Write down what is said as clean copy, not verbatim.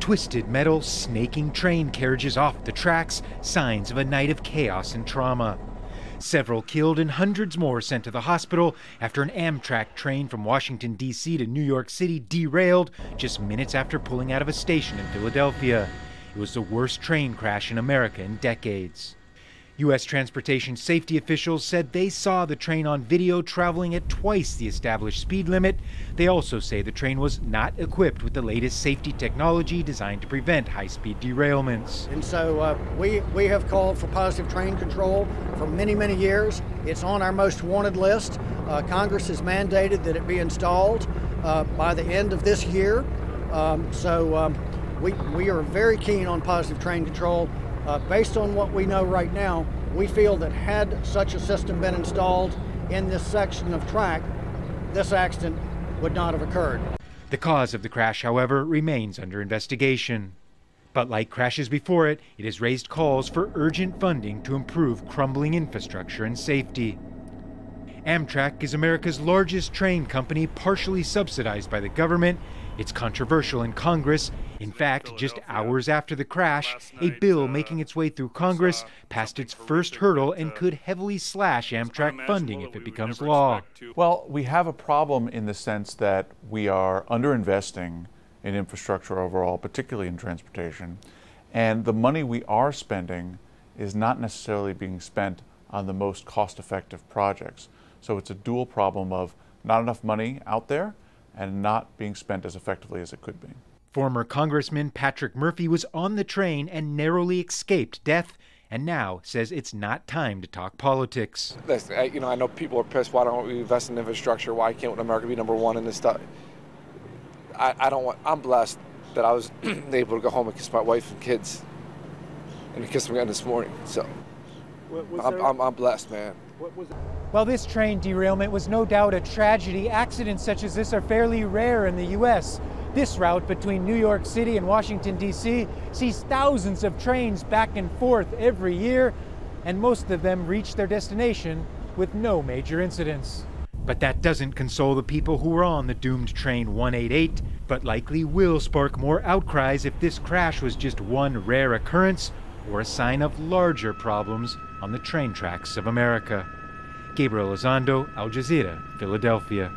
Twisted metal snaking train carriages off the tracks, signs of a night of chaos and trauma. Several killed and hundreds more sent to the hospital after an Amtrak train from Washington, D.C. to New York City derailed just minutes after pulling out of a station in Philadelphia. It was the worst train crash in America in decades. U.S. transportation safety officials said they saw the train on video traveling at twice the established speed limit. They also say the train was not equipped with the latest safety technology designed to prevent high-speed derailments. And so we have called for positive train control for many, many years. It's on our most wanted list. Congress has mandated that it be installed by the end of this year. We are very keen on positive train control. Based on what we know right now, we feel that had such a system been installed in this section of track, this accident would not have occurred. The cause of the crash, however, remains under investigation. But like crashes before it, it has raised calls for urgent funding to improve crumbling infrastructure and safety. Amtrak is America's largest train company, partially subsidized by the government. It's controversial in Congress. In fact, just hours after the crash, a bill making its way through Congress passed its first hurdle and could heavily slash Amtrak funding if it becomes law. Well, we have a problem in the sense that we are underinvesting in infrastructure overall, particularly in transportation, and the money we are spending is not necessarily being spent on the most cost-effective projects. So it's a dual problem of not enough money out there and not being spent as effectively as it could be. Former Congressman Patrick Murphy was on the train and narrowly escaped death, and now says it's not time to talk politics. I know people are pissed. Why don't we invest in infrastructure? Why can't America be number one in this stuff? I'm blessed that I was able to go home and kiss my wife and kids, and I kissed them again this morning. So I'm blessed, man. While this train derailment was no doubt a tragedy, accidents such as this are fairly rare in the U.S. This route between New York City and Washington, D.C. sees thousands of trains back and forth every year, and most of them reach their destination with no major incidents. But that doesn't console the people who were on the doomed train 188, but likely will spark more outcries if this crash was just one rare occurrence or a sign of larger problems on the train tracks of America. Gabriel Elizondo, Al Jazeera, Philadelphia.